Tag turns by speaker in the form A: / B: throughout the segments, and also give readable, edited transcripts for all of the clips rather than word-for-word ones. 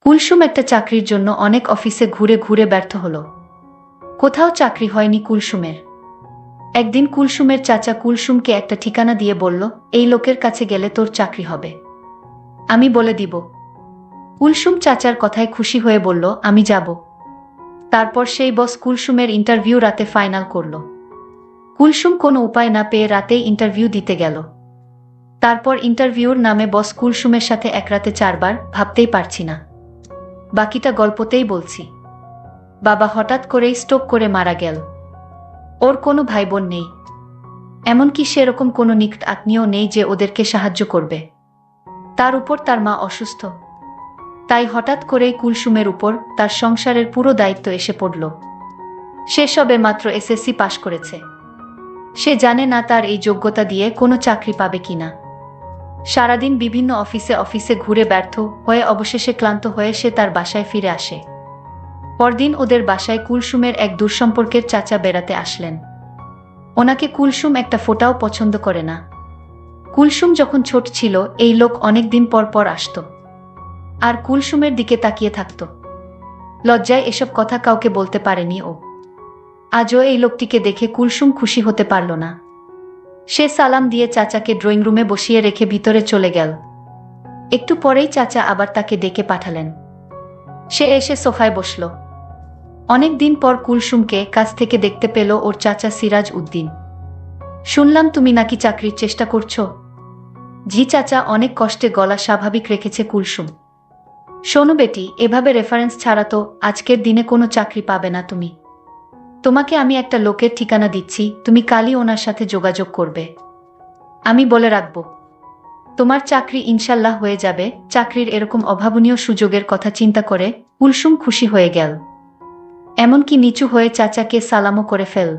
A: কুলসুম একটা চাকরির জন্য অনেক অফিসে ঘুরে ঘুরে ব্যর্থ হলো। কোথাও চাকরি হয়নি কুলসুমের। একদিন কুলসুমের চাচা কুলসুমকে একটা ঠিকানা দিয়ে বলল, এই লোকের কাছে গেলে তোর চাকরি হবে, আমি বলে দিব। কুলসুম চাচার কথায় খুশি হয়ে বলল, আমি যাব। তারপর সেই বস কুলসুমের ইন্টারভিউ রাতে ফাইনাল করল। কুলসুম কোনো উপায় না পেয়ে রাতেই ইন্টারভিউ দিতে গেল। তারপর ইন্টারভিউর নামে বস কুলসুমের সাথে এক রাতে 4 বার, ভাবতেই পারছি না। বাকিটা গল্পতেই বলছি। বাবা হঠাৎ করেই স্ট্রোক করে মারা গেল। ওর কোনো ভাই বোন নেই, এমনকি সেরকম কোনো নিকট আত্মীয় নেই যে ওদেরকে সাহায্য করবে। তার উপর তার মা অসুস্থ। তাই হঠাৎ করেই কুলসুমের উপর তার সংসারের পুরো দায়িত্ব এসে পড়ল। সে সবে মাত্র এসএসসি পাশ করেছে। সে জানে না তার এই যোগ্যতা দিয়ে কোনো চাকরি পাবে কিনা। সারাদিন বিভিন্ন অফিসে অফিসে ঘুরে ব্যর্থ হয়ে অবশেষে ক্লান্ত হয়ে সে তার বাসায় ফিরে আসে। পরদিন ওদের বাসায় কুলসুমের এক দূরসম্পর্কের চাচা বেড়াতে আসলেন। ওনাকে কুলসুম একটা ফোঁটাও পছন্দ করে না। কুলসুম যখন ছোট ছিল এই লোক অনেক দিন পর পর আসত আর কুলসুমের দিকে তাকিয়ে থাকত। লজ্জায় এসব কথা কাউকে বলতে পারেনি ও। আজও এই লোকটিকে দেখে কুলসুম খুশি হতে পারল না। সে সালাম দিয়ে চাচাকে ড্রয়িং রুমে বসিয়ে রেখে ভিতরে চলে গেল। একটু পরেই চাচা আবার তাকে ডেকে পাঠালেন। সে এসে সোফায় বসল। অনেক দিন পর কুলসুমকে কাছ থেকে দেখতে পেল ওর চাচা সিরাজ উদ্দিন। শুনলাম তুমি নাকি চাকরির চেষ্টা করছো। জি চাচা, অনেক কষ্টে গলা স্বাভাবিক রেখেছে কুলসুম। শোনো বেটি, এভাবে রেফারেন্স ছাড়া তো আজকের দিনে কোনো চাকরি পাবে না তুমি। তোমাকে আমি একটা লোকের ঠিকানা দিচ্ছি, তুমি কালই ওনার সাথে যোগাযোগ করবে। আমি বলে রাখব, তোমার চাকরি ইনশাল্লাহ হয়ে যাবে। চাকরির এরকম অভাবনীয় সুযোগের কথা চিন্তা করে কুলসুম খুশি হয়ে গেল। এমনকি নিচু হয়ে চাচাকে সালামও করে ফেল।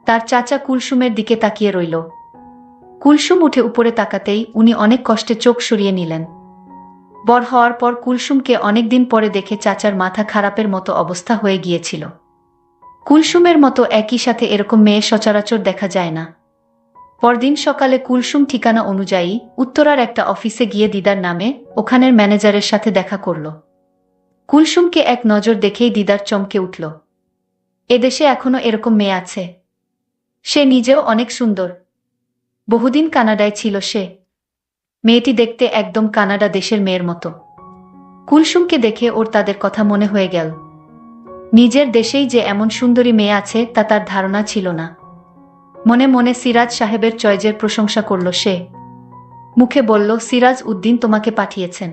A: তার চাচা কুলসুমের দিকে তাকিয়ে রইল। কুলসুম উঠে উপরে তাকাতেই উনি অনেক কষ্টে চোখ সরিয়ে নিলেন। বড় হওয়ার পর কুলসুমকে অনেকদিন পরে দেখে চাচার মাথা খারাপের মতো অবস্থা হয়ে গিয়েছিল। কুলসুমের মতো একই সাথে এরকম মেয়ে সচরাচর দেখা যায় না। পরদিন সকালে কুলসুম ঠিকানা অনুযায়ী উত্তরার একটা অফিসে গিয়ে দিদার নামে ওখানের ম্যানেজারের সাথে দেখা করল। কুলসুমকে এক নজর দেখেই দিদার চমকে উঠল। এদেশে এখনো এরকম মেয়ে আছে? সে নিজেও অনেক সুন্দর। বহুদিন কানাডায় ছিল সে। মেয়েটি দেখতে একদম কানাডা দেশের মেয়ের মতো। কুলসুমকে দেখে ওর তাদের কথা মনে হয়ে গেল। নিজের দেশেই যে এমন সুন্দরী মেয়ে আছে তা তার ধারণা ছিল না। মনে মনে সিরাজ সাহেবের চয়েজের প্রশংসা করল সে। মুখে বলল, সিরাজ উদ্দিন তোমাকে পাঠিয়েছেন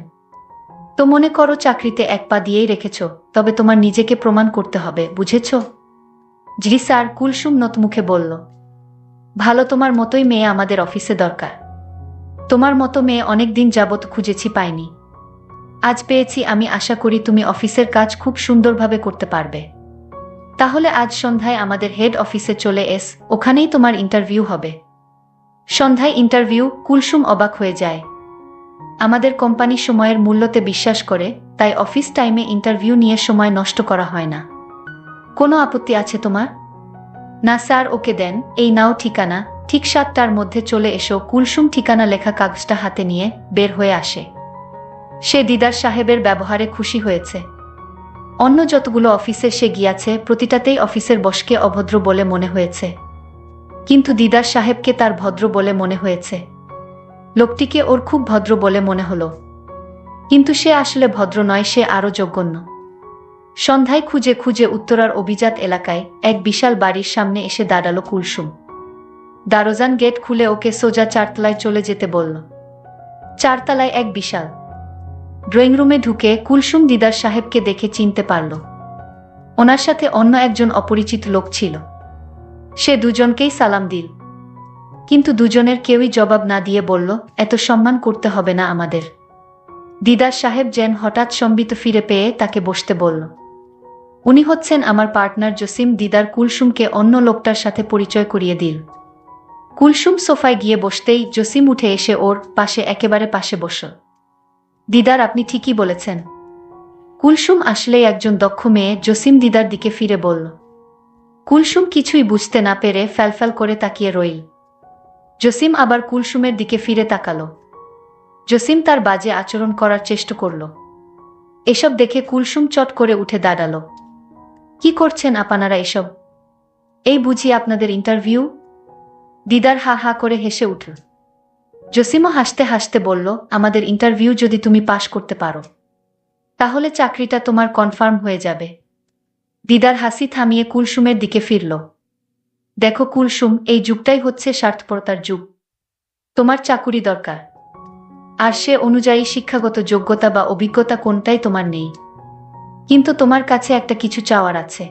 A: তো মনে করো চাকরিতে এক পা দিয়েই রেখেছ, তবে তোমার নিজেকে প্রমাণ করতে হবে, বুঝেছ? জি স্যার, কুলসুম নত মুখে বলল। ভালো, তোমার মতোই মেয়ে আমাদের অফিসে দরকার। তোমার মতো মেয়ে অনেক দিন যাবৎ খুঁজেছি, পাইনি। আজ পেয়েছি। আমি আশা করি তুমি অফিসের কাজ খুব সুন্দরভাবে করতে পারবে। তাহলে আজ সন্ধ্যায় আমাদের হেড অফিসে চলে এস, ওখানেই তোমার ইন্টারভিউ হবে। সন্ধ্যায় ইন্টারভিউ? কুলসুম অবাক হয়ে যায়। আমাদের কোম্পানি সময়ের মূল্যতে বিশ্বাস করে, তাই অফিস টাইমে ইন্টারভিউ নিয়ে সময় নষ্ট করা হয় না। কোনো আপত্তি আছে তোমার? না স্যার। ওকে দেন, এই নাও ঠিকানা, ঠিক 7টার মধ্যে চলে এসো। কুলসুম ঠিকানা লেখা কাগজটা হাতে নিয়ে বের হয়ে আসে। সে দিদার সাহেবের ব্যবহারে খুশি হয়েছে। অন্য যতগুলো অফিসে সে গিয়াছে প্রতিটাতেই অফিসের বসকে অভদ্র বলে মনে হয়েছে, কিন্তু দিদার সাহেবকে তার ভদ্র বলে মনে হয়েছে। লোকটিকে ওর খুব ভদ্র বলে মনে হলো, কিন্তু সে আসলে ভদ্র নয়, সে আরো জঘন্য। সন্ধ্যায় খুঁজে খুঁজে উত্তরার অভিজাত এলাকায় এক বিশাল বাড়ির সামনে এসে দাঁড়ালো কুলসুম। দারোজান গেট খুলে ওকে সোজা 4তলায় চলে যেতে বলল। 4তলায় এক বিশাল ড্রয়িং রুমে ঢুকে কুলসুম দিদার সাহেবকে দেখে চিনতে পারল। ওনার সাথে অন্য একজন অপরিচিত লোক ছিল। সে দুজনকেই সালাম দিল, কিন্তু দুজনের কেউই জবাব না দিয়ে বলল, এত সম্মান করতে হবে না আমাদের। দিদার সাহেব যেন হঠাৎ সম্বিত ফিরে পেয়ে তাকে বসতে বলল। উনি হচ্ছেন আমার পার্টনার জসিম। দিদার কুলসুমকে অন্য লোকটার সাথে পরিচয় করিয়ে দিল। কুলসুম সোফায় গিয়ে বসতেই জসিম উঠে এসে ওর পাশে, একেবারে পাশে বসল। দিদার, আপনি ঠিকই বলেছেন। কুলসুম আসলেই একজন দক্ষ মেয়ে, জসিম দিদার দিকে ফিরে বলল। কুলসুম কিছুই বুঝতে না পেরে ফ্যালফ্যাল করে তাকিয়ে রইল। জসিম আবার কুলসুমের দিকে ফিরে তাকালো। জসিম তার বাজে আচরণ করার চেষ্টা করল। এসব দেখে কুলসুম চট করে উঠে দাঁড়ালো। কি করছেন আপনারা এসব? এই বুঝি আপনাদের ইন্টারভিউ? দিদার হা হা করে হেসে উঠল। জসিমও হাসতে হাসতে বলল, আমাদের ইন্টারভিউ যদি তুমি পাশ করতে পারো তাহলে চাকরিটা তোমার কনফার্ম হয়ে যাবে। দিদার হাসি থামিয়ে কুলসুমের দিকে ফিরল। দেখো কুলসুম, এই যুগটাই হচ্ছে স্বার্থপরতার যুগ। তোমার চাকুরি দরকার, আর সে অনুযায়ী শিক্ষাগত যোগ্যতা বা অভিজ্ঞতা কোনটাই তোমার নেই। কিন্তু তোমার কাছে একটা কিছু চাওয়ার আছে।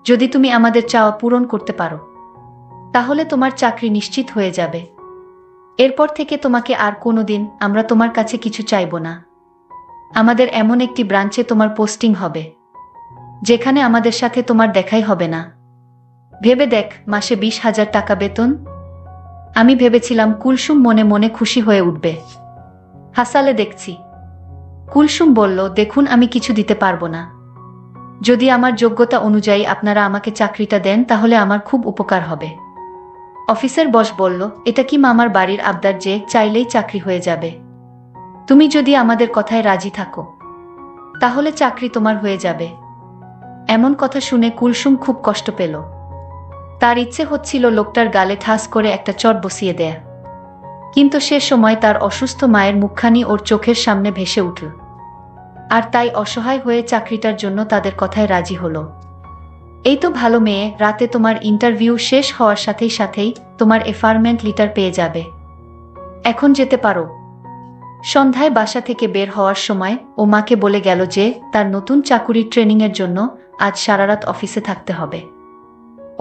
A: যদি তুমি আমাদের চাওয়া পূরণ করতে পারো তাহলে তোমার চাকরি নিশ্চিত হয়ে যাবে। এরপর থেকে তোমাকে আর কোনোদিন আমরা তোমার কাছে কিছু চাইব না। আমাদের এমন একটি ব্রাঞ্চে তোমার পোস্টিং হবে যেখানে আমাদের সাথে তোমার দেখাই হবে না। ভেবে দেখ, মাসে 20,000 টাকা বেতন। আমি ভেবেছিলাম কুলসুম মনে মনে খুশি হয়ে উঠবে। হাসালে দেখছি। কুলসুম বলল, দেখুন আমি কিছু দিতে পারবো না। যদি আমার যোগ্যতা অনুযায়ী আপনারা আমাকে চাকরিটা দেন তাহলে আমার খুব উপকার হবে। অফিসের বস বলল, এটা কি মামার বাড়ির আবদার যে চাইলেই চাকরি হয়ে যাবে? তুমি যদি আমাদের কথায় রাজি থাকো তাহলে চাকরি তোমার হয়ে যাবে। এমন কথা শুনে কুলসুম খুব কষ্ট পেল। তার ইচ্ছে হচ্ছিল লোকটার গালে ঠাস করে একটা চট বসিয়ে দেয়া, কিন্তু সে সময় তার অসুস্থ মায়ের মুখখানি ওর চোখের সামনে ভেসে উঠল। আর তাই অসহায় হয়ে চাকরিটার জন্য তাদের কথায় রাজি হলো। এই তো ভালো মেয়ে, রাতে তোমার ইন্টারভিউ শেষ হওয়ার সাথেই সাথেই তোমার অ্যাপয়েন্টমেন্ট লেটার পেয়ে যাবে। এখন যেতে পারো। সন্ধ্যায় বাসা থেকে বের হওয়ার সময় ও মাকে বলে গেল যে তার নতুন চাকুরির ট্রেনিংয়ের জন্য আজ সারারাত অফিসে থাকতে হবে।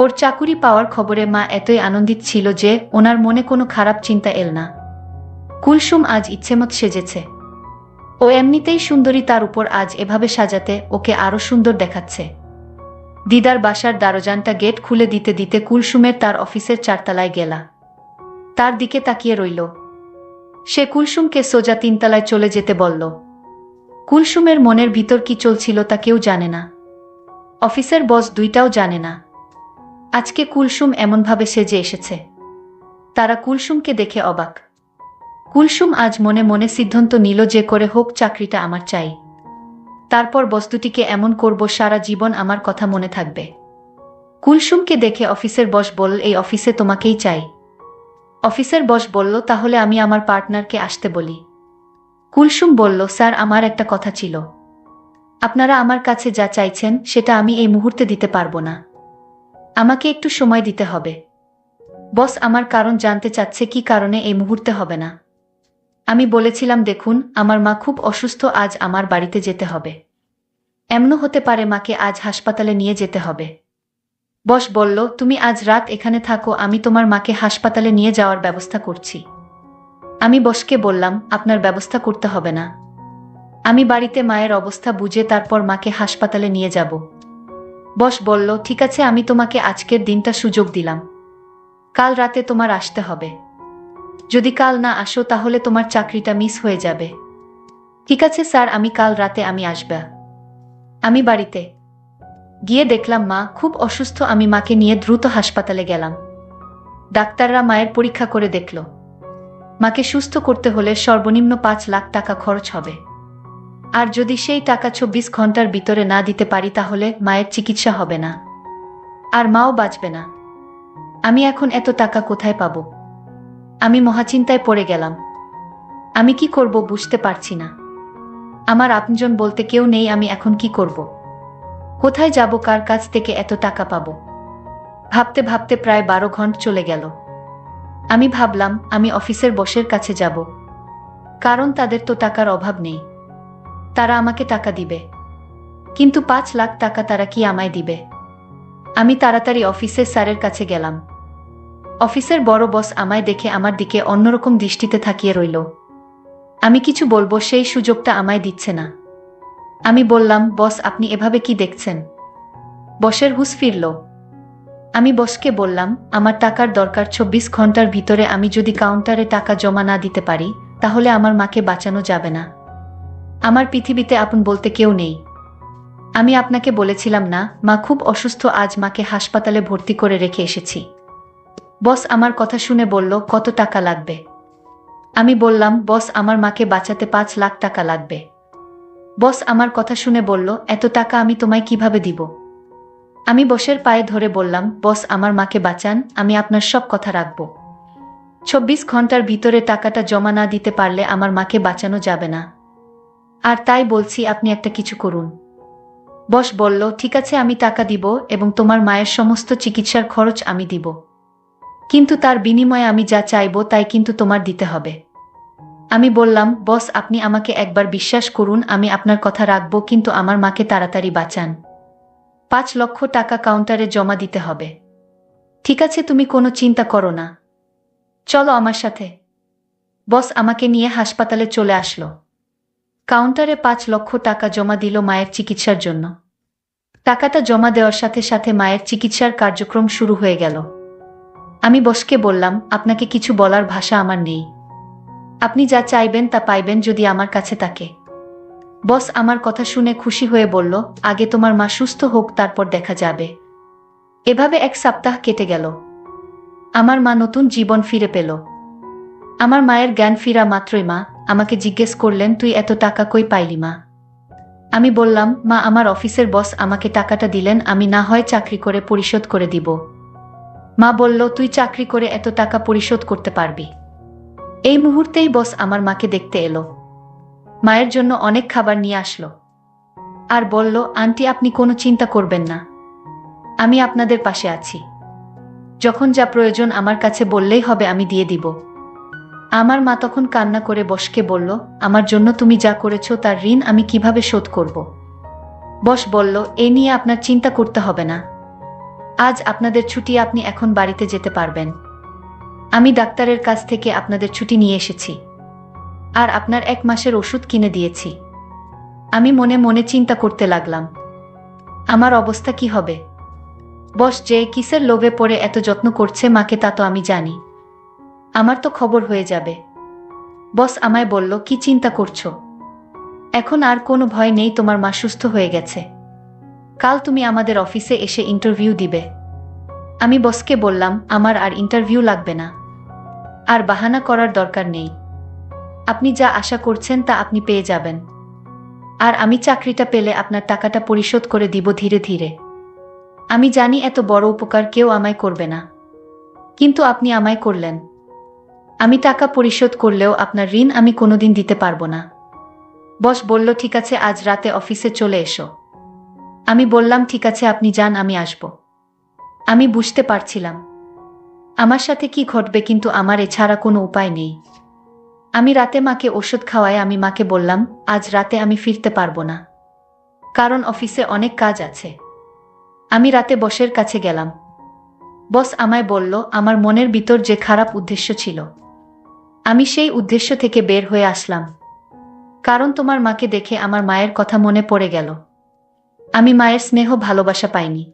A: ওর চাকুরি পাওয়ার খবরে মা এতই আনন্দিত ছিল যে ওনার মনে কোনো খারাপ চিন্তা এল না। কুলসুম আজ ইচ্ছেমত সেজেছে। ও এমনিতেই সুন্দরী, তার উপর আজ এভাবে সাজাতে ওকে আরো সুন্দর দেখাচ্ছে। দিদার বাসার দরজাটা গেট খুলে দিতে দিতে কুলসুমের তার অফিসের 4তলায় গেলা। তার দিকে তাকিয়ে রইল। সে কুলসুমকে সোজা 3তলায় চলে যেতে বলল। কুলসুমের মনের ভিতর কি চলছিল তা কেউ জানে না। অফিসের বস দুইটাও জানে না আজকে কুলসুম এমনভাবে সেজে এসেছে। তারা কুলসুমকে দেখে অবাক। কুলসুম আজ মনে মনে সিদ্ধান্ত নিল যে করে হোক চাকরিটা আমার চাই। তারপর বস্তুটিকে এমন করব সারা জীবন আমার কথা মনে থাকবে। কুলসুমকে দেখে অফিসের বস বলল, এই অফিসে তোমাকেই চাই। অফিসের বস বলল, তাহলে আমি আমার পার্টনারকে আসতে বলি। কুলসুম বলল, স্যার আমার একটা কথা ছিল। আপনারা আমার কাছে যা চাইছেন সেটা আমি এই মুহূর্তে দিতে পারবো না। আমাকে একটু সময় দিতে হবে। বস আমার কারণ জানতে চাচ্ছে কি কারণে এই মুহূর্তে হবে না। আমি বলেছিলাম, দেখুন আমার মা খুব অসুস্থ, আজ আমার বাড়িতে যেতে হবে। এমনও হতে পারে মাকে আজ হাসপাতালে নিয়ে যেতে হবে। বস বলল, তুমি আজ রাত এখানে থাকো, আমি তোমার মাকে হাসপাতালে নিয়ে যাওয়ার ব্যবস্থা করছি। আমি বসকে বললাম, আপনার ব্যবস্থা করতে হবে না। আমি বাড়িতে মায়ের অবস্থা বুঝে তারপর মাকে হাসপাতালে নিয়ে যাব। বস বলল, ঠিক আছে, আমি তোমাকে আজকের দিনটা সুযোগ দিলাম। কাল রাতে তোমার আসতে হবে। যদি কাল না আসো তাহলে তোমার চাকরিটা মিস হয়ে যাবে। ঠিক আছে স্যার, আমি কাল রাতে আমি আসব। আমি বাড়িতে গিয়ে দেখলাম মা খুব অসুস্থ। আমি মাকে নিয়ে দ্রুত হাসপাতালে গেলাম। ডাক্তাররা মায়ের পরীক্ষা করে দেখল মাকে সুস্থ করতে হলে সর্বনিম্ন 5 লাখ টাকা খরচ হবে। আর যদি সেই টাকা 24 ঘন্টার ভিতরে না দিতে পারি তাহলে মায়ের চিকিৎসা হবে না, আর মাও বাঁচবে না। আমি এখন এত টাকা কোথায় পাবো? আমি মহাচিন্তায় পড়ে গেলাম। আমি কি করব বুঝতে পারছি না। আমার আপনজন বলতে কেউ নেই। আমি এখন কি করব? কোথায় যাব? কার কাছ থেকে এত টাকা পাবো? ভাবতে ভাবতে প্রায় 12 ঘন্টা চলে গেল। আমি ভাবলাম আমি অফিসের বসের কাছে যাব, কারণ তাদের তো টাকার অভাব নেই, তারা আমাকে টাকা দিবে। কিন্তু 5 লাখ টাকা তারা কি আমায় দিবে? আমি তাড়াতাড়ি অফিসের স্যারের কাছে গেলাম। অফিসের বড় বস আমায় দেখে আমার দিকে অন্যরকম দৃষ্টিতে তাকিয়ে রইল। আমি কিছু বলবো সেই সুযোগটা আমায় দিচ্ছে না। আমি বললাম, বস আপনি এভাবে কি দেখছেন? বসের হুঁশ ফিরল। আমি বসকে বললাম, আমার টাকার দরকার। 24 ঘন্টার ভিতরে আমি যদি কাউন্টারে টাকা জমা না দিতে পারি তাহলে আমার মাকে বাঁচানো যাবে না। আমার পৃথিবীতে আপন বলতে কেউ নেই। আমি আপনাকে বলেছিলাম না মা খুব অসুস্থ, আজ মাকে হাসপাতালে ভর্তি করে রেখে এসেছি। বস আমার কথা শুনে বলল, কত টাকা লাগবে? আমি বললাম, বস আমার মাকে বাঁচাতে 5 লাখ টাকা লাগবে। বস আমার কথা শুনে বলল, এত টাকা আমি তোমায় কিভাবে দিব? আমি বসের পায়ে ধরে বললাম, বস আমার মাকে বাঁচান, আমি আপনার সব কথা রাখব। ২৪ ঘন্টার ভিতরে টাকাটা জমা না দিতে পারলে আমার মাকে বাঁচানো যাবে না। আর তাই বলছি আপনি একটা কিছু করুন। বস বলল, ঠিক আছে আমি টাকা দিব এবং তোমার মায়ের সমস্ত চিকিৎসার খরচ আমি দিব। কিন্তু তার বিনিময়ে আমি যা চাইব তাই কিন্তু তোমার দিতে হবে। আমি বললাম, বস আপনি আমাকে একবার বিশ্বাস করুন, আমি আপনার কথা রাখব, কিন্তু আমার মাকে তাড়াতাড়ি বাঁচান। ৫ লক্ষ টাকা কাউন্টারে জমা দিতে হবে। ঠিক আছে, তুমি কোনো চিন্তা করো না, চলো আমার সাথে। বস আমাকে নিয়ে হাসপাতালে চলে আসলো। কাউন্টারে ৫ লক্ষ টাকা জমা দিল মায়ের চিকিৎসার জন্য। টাকাটা জমা দেওয়ার সাথে সাথে মায়ের চিকিৎসার কার্যক্রম শুরু হয়ে গেল। আমি বসকে বললাম, আপনাকে কিছু বলার ভাষা আমার নেই। আপনি যা চাইবেন তা পাইবেন যদি আমার কাছে থাকে। বস আমার কথা শুনে খুশি হয়ে বলল, আগে তোমার মা সুস্থ হোক, তারপর দেখা যাবে। এভাবে ১ সপ্তাহ কেটে গেল। আমার মা নতুন জীবন ফিরে পেল। আমার মায়ের জ্ঞান ফিরা মাত্রই মা আমাকে জিজ্ঞেস করলেন, তুই এত টাকা কই পাইলি মা? আমি বললাম, মা আমার অফিসের বস আমাকে টাকাটা দিলেন, আমি না হয় চাকরি করে পরিশোধ করে দিব। মা বলল, তুই চাকরি করে এত টাকা পরিশোধ করতে পারবি? এই মুহূর্তেই বস আমার মাকে দেখতে এলো। মায়ের জন্য অনেক খাবার নিয়ে আসলো আর বলল, আন্টি আপনি কোনো চিন্তা করবেন না, আমি আপনাদের পাশে আছি। যখন যা প্রয়োজন আমার কাছে বললেই হবে, আমি দিয়ে দিব। আমার মা তখন কান্না করে বসকে বলল, আমার জন্য তুমি যা করেছো তার ঋণ আমি কিভাবে শোধ করব? বস বলল, এ নিয়ে আপনার চিন্তা করতে হবে না। আজ আপনাদের ছুটি, আপনি এখন বাড়িতে যেতে পারবেন। আমি ডাক্তারের কাছ থেকে আপনাদের ছুটি নিয়ে এসেছি আর আপনার ১ মাসের ওষুধ কিনে দিয়েছি। আমি মনে মনে চিন্তা করতে লাগলাম, আমার অবস্থা কি হবে? বস যে কিসের লোভে পড়ে এত যত্ন করছে মাকে তা তো আমি জানি। আমার তো খবর হয়ে যাবে। বস আমায় বলল, কি চিন্তা করছো? এখন আর কোনো ভয় নেই, তোমার মা সুস্থ হয়ে গেছে। কাল তুমি আমাদের অফিসে এসে ইন্টারভিউ দিবে। আমি বসকে বললাম, আমার আর ইন্টারভিউ লাগবে না, আর বাহানা করার দরকার নেই। আপনি যা আশা করছেন তা আপনি পেয়ে যাবেন। আর আমি চাকরিটা পেলে আপনার টাকাটা পরিশোধ করে দিব ধীরে ধীরে। আমি জানি এত বড় উপকার কেউ আমায় করবে না, কিন্তু আপনি আমায় করলেন। আমি টাকা পরিশোধ করলেও আপনার ঋণ আমি কোনোদিন দিতে পারবো না। বস বলল, ঠিক আছে আজ রাতে অফিসে চলে এসো। আমি বললাম, ঠিক আছে আপনি যান, আমি আসব। আমি বুঝতে পারছিলাম আমার সাথে কি ঘটবে, কিন্তু আমার এছাড়া কোনো উপায় নেই। আমি রাতে মাকে ওষুধ খাওয়ায় আমি মাকে বললাম, আজ রাতে আমি ফিরতে পারবো না, কারণ অফিসে অনেক কাজ আছে। আমি রাতে বসের কাছে গেলাম। বস আমায় বলল, আমার মনের ভিতর যে খারাপ উদ্দেশ্য ছিল, আমি সেই উদ্দেশ্য থেকে বের হয়ে আসলাম। কারণ তোমার মাকে দেখে আমার মায়ের কথা মনে পড়ে গেল। আমি মায়ের স্নেহ ভালোবাসা পাইনি,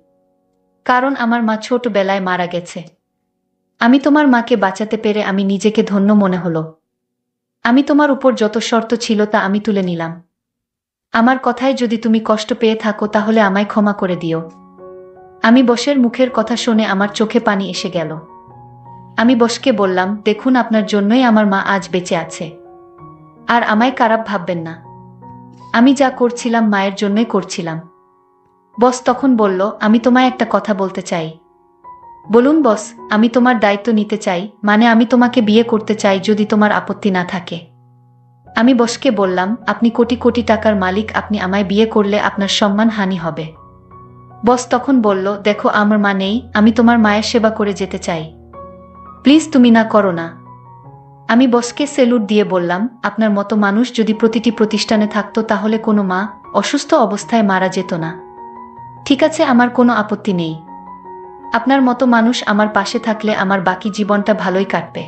A: কারণ আমার মা ছোটবেলায় মারা গেছে। আমি তোমার মাকে বাঁচাতে পেরে আমি নিজেকে ধন্য মনে হলো। আমি তোমার উপর যত শর্ত ছিল তা আমি তুলে নিলাম। আমার কথায় যদি তুমি কষ্ট পেয়ে থাকো তাহলে আমায় ক্ষমা করে দিও। আমি বসের মুখের কথা শুনে আমার চোখে পানি এসে গেল। আমি বসকে বললাম, দেখুন আপনার জন্যই আমার মা আজ বেঁচে আছে, আর আমায় খারাপ ভাববেন না। আমি যা করছিলাম মায়ের জন্যই করছিলাম। বস তখন বলল, আমি তোমায় একটা কথা বলতে চাই। বলুন বস। আমি তোমার দায়িত্ব নিতে চাই, মানে আমি তোমাকে বিয়ে করতে চাই যদি তোমার আপত্তি না থাকে। আমি বসকে বললাম, আপনি কোটি কোটি টাকার মালিক, আপনি আমায় বিয়ে করলে আপনার সম্মান হানি হবে। বস তখন বলল, দেখো আমার মা নেই, আমি তোমার মায়ের সেবা করে যেতে চাই, প্লিজ তুমি না করো না। আমি বসকে সেলুট দিয়ে বললাম, আপনার মতো মানুষ যদি প্রতিটি প্রতিষ্ঠানে থাকতো তাহলে কোনো মা অসুস্থ অবস্থায় মারা যেত না। ঠিক আছে, আমার কোনো আপত্তি নেই। আপনার মতো মানুষ আমার পাশে থাকলে আমার বাকি জীবনটা ভালোই কাটবে।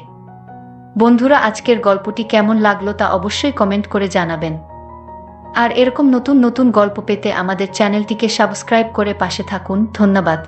A: বন্ধুরা, আজকের গল্পটি কেমন লাগলো তা অবশ্যই কমেন্ট করে জানাবেন। আর এরকম নতুন নতুন গল্প পেতে আমাদের চ্যানেলটিকে সাবস্ক্রাইব করে পাশে থাকুন। ধন্যবাদ।